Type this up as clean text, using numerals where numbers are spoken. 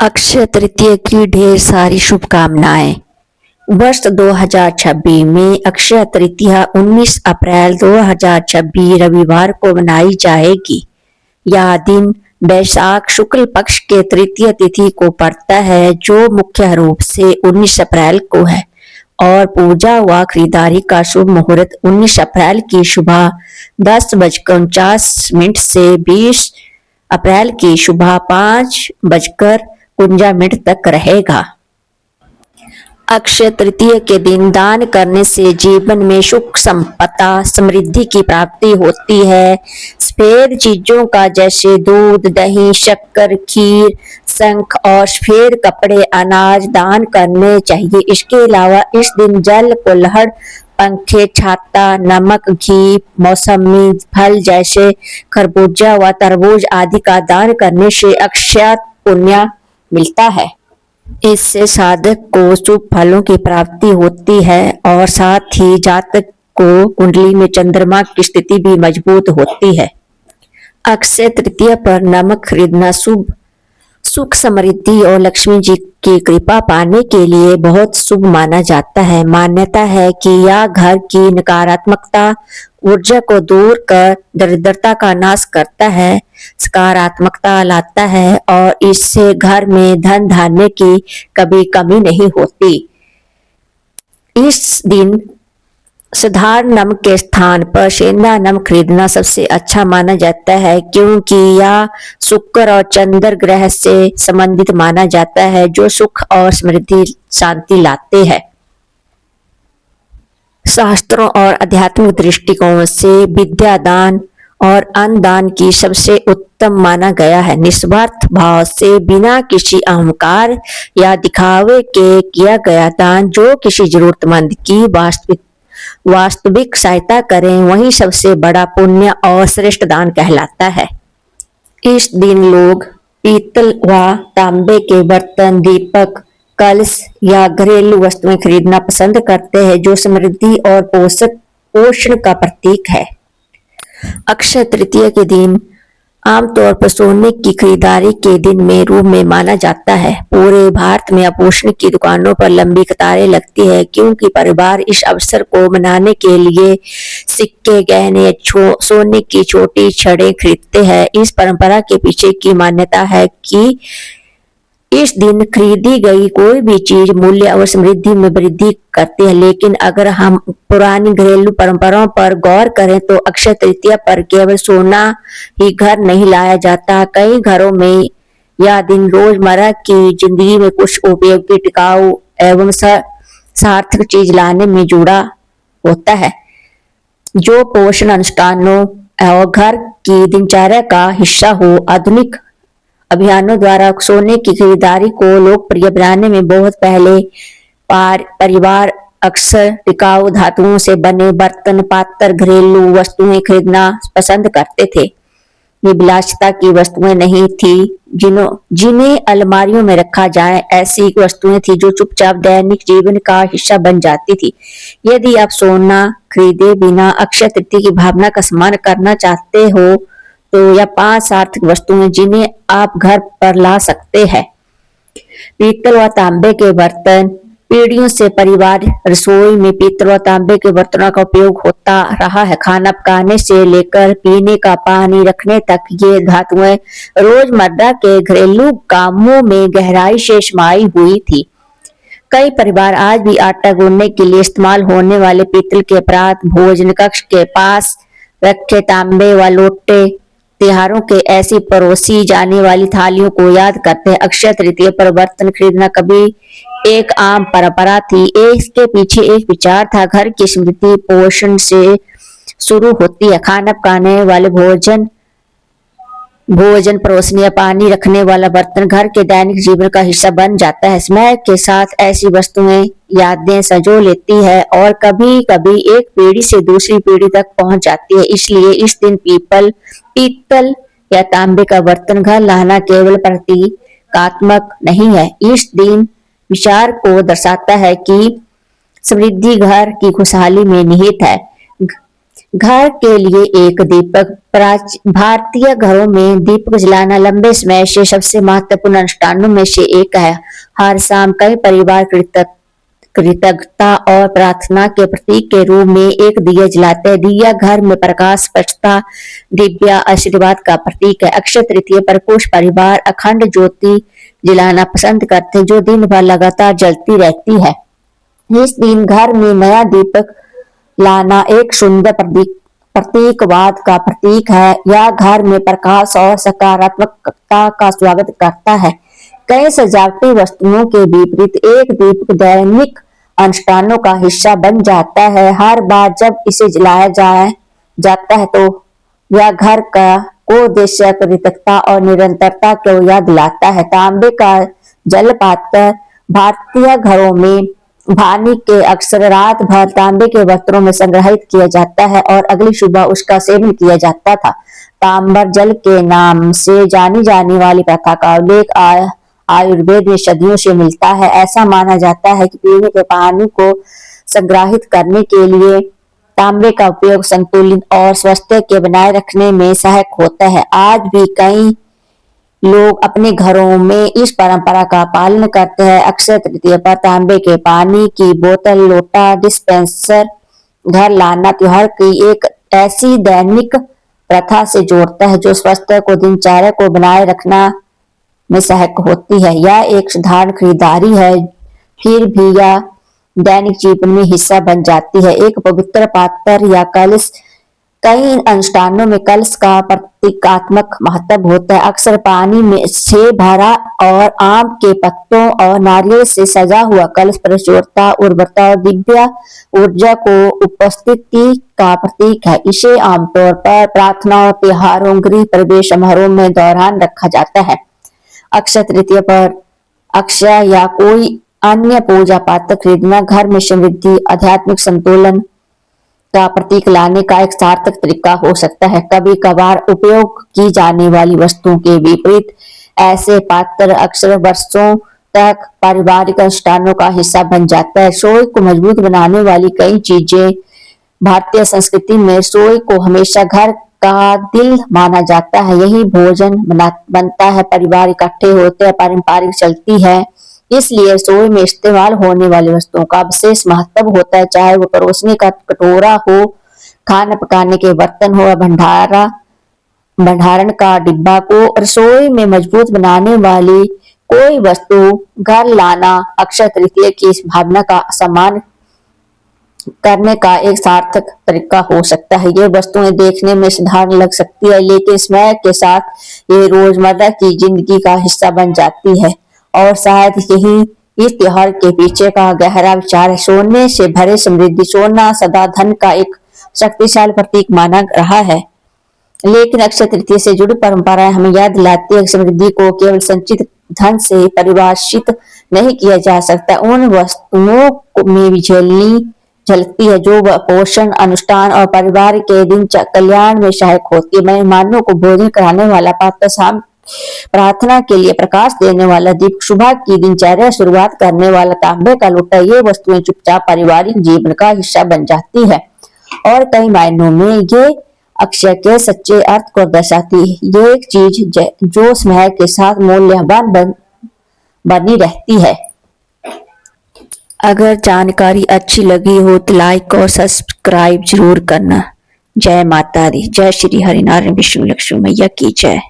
अक्षय तृतीया की ढेर सारी शुभकामनाएं। वर्ष 2026 में अक्षय तृतीया 19 अप्रैल 2026 रविवार को मनाई जाएगी। यह दिन वैशाख शुक्ल पक्ष के तृतीय तिथि को पड़ता है, जो मुख्य रूप से 19 अप्रैल को है और पूजा व खरीदारी का शुभ मुहूर्त 19 अप्रैल की सुबह 10:49 से 20 अप्रैल की सुबह 5:51 तक रहेगा। अक्षय तृतीया के दिन दान करने से जीवन में सुख संपदा समृद्धि की प्राप्ति होती है। सफेद चीजों का जैसे दूध, दही, शक्कर, खीर, शंख और सफेद कपड़े, अनाज दान करने चाहिए। इसके अलावा इस दिन जल, कुल्हड़, पंखे, छाता, नमक, घी, मौसमी फल जैसे खरबूजा व तरबूज आदि का दान करने से अक्षय पुण्य मिलता है। इससे साधक को शुभ फलों की प्राप्ति होती है और साथ ही जातक को कुंडली में चंद्रमा की स्थिति भी मजबूत होती है। अक्षय तृतीया पर नमक खरीदना शुभ सुख, समृद्धि और लक्ष्मी जी की कृपा पाने के लिए बहुत शुभ माना जाता है। मान्यता है कि यह घर की नकारात्मकता ऊर्जा को दूर कर दरिद्रता का नाश करता है, सकारात्मकता लाता है और इससे घर में धन धान्य की कभी कमी नहीं होती। इस दिन साधारण नमक के स्थान पर सेंधा नमक खरीदना सबसे अच्छा माना जाता है, क्योंकि यह शुक्र और चंद्र ग्रह से संबंधित माना जाता है, जो सुख और समृद्धि शांति लाते हैं। शास्त्रों और आध्यात्मिक दृष्टिकोण से विद्या दान और अन्न दान की सबसे उत्तम माना गया है। निस्वार्थ भाव से बिना किसी अहंकार या दिखावे के किया गया दान, जो किसी जरूरतमंद की वास्तविक सहायता करें, वही सबसे बड़ा पुण्य और श्रेष्ठ दान कहलाता है। इस दिन लोग पीतल व तांबे के बर्तन, दीपक, कलश या घरेलू वस्तुएं खरीदना पसंद करते हैं, जो समृद्धि और पोषण का प्रतीक है। अक्षय तृतीया के दिन आमतौर पर सोने की खरीदारी के दिन में रूप में माना जाता है। पूरे भारत में आभूषण की दुकानों पर लंबी कतारें लगती है, क्योंकि परिवार इस अवसर को मनाने के लिए सिक्के, गहने, सोने की छोटी छड़ें खरीदते हैं। इस परंपरा के पीछे की मान्यता है कि इस दिन खरीदी गई कोई भी चीज मूल्य और समृद्धि में वृद्धि करती है। लेकिन अगर हम पुरानी घरेलू परंपराओं पर गौर करें तो अक्षय तृतीया पर केवल सोना ही घर नहीं लाया जाता। कई घरों में यह दिन रोजमर्रा की जिंदगी में कुछ उपयोगी, टिकाऊ एवं सार्थक चीज लाने में जुड़ा होता है, जो पोषण अनुष्ठानों और घर की दिनचर्या का हिस्सा हो। आधुनिक अभियानों द्वारा सोने की खरीदारी को लोकप्रिय बनाने में बहुत पहले परिवार अक्सर टिकाऊ धातुओं से बने बर्तन, पात्र, घरेलू वस्तुएं खरीदना पसंद करते थे। ये विलासिता की वस्तुएं नहीं थी जिन्हें अलमारियों में रखा जाए। ऐसी वस्तुएं थी जो चुपचाप दैनिक जीवन का हिस्सा बन जाती थी। यदि आप सोना खरीदे बिना अक्षय तृतीया की भावना का सम्मान करना चाहते हो तो यह 5 सार्थक वस्तुएं जिन्हें आप घर पर ला सकते हैं। पीतल व तांबे के बर्तन। पीढ़ियों से परिवार रसोई में पीतल व तांबे के बर्तनों का उपयोग होता रहा है। खाना पकाने से लेकर पीने का पानी रखने तक ये धातुएं रोजमर्रा के घरेलू कामों में गहराई से समाई हुई थी। कई परिवार आज भी आटा गूंदने के लिए इस्तेमाल होने वाले पीतल के परात, भोजन कक्ष के पास रखे तांबे व लोटे, त्योहारों के ऐसी परोसी जाने वाली थालियों को याद करते हैं। अक्षय तृतीया पर बर्तन खरीदना कभी एक आम परंपरा थी। इसके पीछे एक विचार था, घर की समृद्धि पोषण से शुरू होती है। खाना पकाने वाले भोजन परोसने या पानी रखने वाला बर्तन घर के दैनिक जीवन का हिस्सा बन जाता है। समय के साथ ऐसी वस्तुएं यादें संजो लेती है और कभी कभी एक पीढ़ी से दूसरी पीढ़ी तक पहुंच जाती है। इसलिए इस दिन पीतल या तांबे का बर्तन घर लाना केवल प्रतीकात्मक नहीं है, इस दिन विचार को दर्शाता है कि समृद्धि घर की खुशहाली में निहित है। घर के लिए एक दीपक। भारतीय घरों में दीपक जलाना लंबे समय से सबसे महत्वपूर्ण अनुष्ठानों में से एक है। हर शाम कई परिवार कृतज्ञता और प्रार्थना के प्रतीक के रूप में एक दिया जलाते हैं। दिया घर में प्रकाश, स्पष्टता, दिव्य आशीर्वाद का प्रतीक है। अक्षय तृतीया पर कुछ परिवार अखंड ज्योति जलाना पसंद करते हैं, जो दिन भर लगातार जलती रहती है। इस दिन घर में नया दीपक लाना एक सुंदर प्रतीकवाद का प्रतीक है। यह घर में प्रकाश और सकारात्मकता का स्वागत करता है। कई सजावटी वस्तुओं के विपरीत एक दीपक दैनिक अनुष्ठानों का हिस्सा बन जाता है। हर बार जब इसे जलाया जाता है तो यह घर को उद्देश्य, कृतज्ञता और निरंतरता को याद दिलाता है। तांबे का जल पात्र। भारतीय घरों में पानी के अक्सर रात भर तांबे के बर्तनों में संग्रहित किया जाता है और अगली सुबह उसका सेवन किया जाता था। तांबर जल के नाम से जानी जाने वाली प्रथा का उल्लेख आयुर्वेद में सदियों से मिलता है। ऐसा माना जाता है कि पीने के पानी को संग्रहित करने के लिए तांबे का उपयोग संतुलित और स्वास्थ्य के बनाए रखने में सहायक होता है। आज भी कई लोग अपने घरों में इस परंपरा का पालन करते हैं। अक्षय तृतीया पर तांबे के पानी की बोतल, लोटा, डिस्पेंसर घर लाना त्योहार की एक ऐसी दैनिक प्रथा से जोड़ता है जो स्वास्थ्य को, दिनचर्या को बनाए रखना में सहायक होती है। यह एक साधारण खरीदारी है, फिर भी यह दैनिक जीवन में हिस्सा बन जाती है। एक पवित्र पात्र या कलश। कई अनुष्ठानों में कलश का प्रतीकात्मक महत्व होता है। अक्सर पानी में से भरा और आम के पत्तों और नारियल से सजा हुआ कलश प्रचुरता, उर्वरता और दिव्य ऊर्जा को उपस्थिति का प्रतीक है। इसे आमतौर पर प्रार्थना, त्योहारों, गृह प्रवेश समारोह में दौरान रखा जाता है। अक्षय तृतीया पर अक्षय या कोई अन्य पूजा पात्र खरीदना घर में समृद्धि, आध्यात्मिक संतुलन का प्रतीक लाने का एक सार्थक तरीका हो सकता है। कभी कभार उपयोग की जाने वाली वस्तुओं के विपरीत ऐसे पात्र अक्सर वर्षों तक पारिवारिक अनुष्ठानों का हिस्सा बन जाता है। रसोई को मजबूत बनाने वाली कई चीजें। भारतीय संस्कृति में रसोई को हमेशा घर का दिल माना जाता है। यही भोजन बनता है, परिवार इकट्ठे होते हैं, पारंपरिक चलती है। इसलिए रसोई में इस्तेमाल होने वाली वस्तुओं का विशेष महत्व होता है, चाहे वो परोसने का कटोरा हो, खाना पकाने के बर्तन हो, भंडारण का डिब्बा को। रसोई में मजबूत बनाने वाली कोई वस्तु घर लाना अक्षय तृतीया की इस भावना का सम्मान करने का एक सार्थक तरीका हो सकता है। ये वस्तुएं देखने में साधारण लग सकती है, लेकिन समय के साथ ये रोजमर्रा की जिंदगी का हिस्सा बन जाती है। और शायद यही इस त्योहार के पीछे का गहरा विचार है। सोने से भरे समृद्धि। सोना सदा धन का एक शक्तिशाली प्रतीक माना रहा है, लेकिन अक्षय तृतीया से जुड़ी परंपराएं हमें याद दिलाती है कि समृद्धि को केवल संचित धन से परिभाषित नहीं किया जा सकता। उन वस्तुओं में भी झलकती है जो पोषण, अनुष्ठान और परिवार के दिन कल्याण में सहायक होती है। मेहमानों को भोजन कराने वाला पात्र, शाम प्रार्थना के लिए प्रकाश देने वाला दीप, सुबह की दिनचर्या शुरुआत करने वाला तांबे का लोटा, ये वस्तुएं चुपचाप पारिवारिक जीवन का हिस्सा बन जाती है और कई मायनों में ये अक्षय के सच्चे अर्थ को दर्शाती है। ये एक चीज जो समय के साथ मूल्यवान बनी रहती है। अगर जानकारी अच्छी लगी हो तो लाइक और सब्सक्राइब जरूर करना। जय माता दी। जय श्री हरिनारायण विष्णु लक्ष्मी मैया की जय।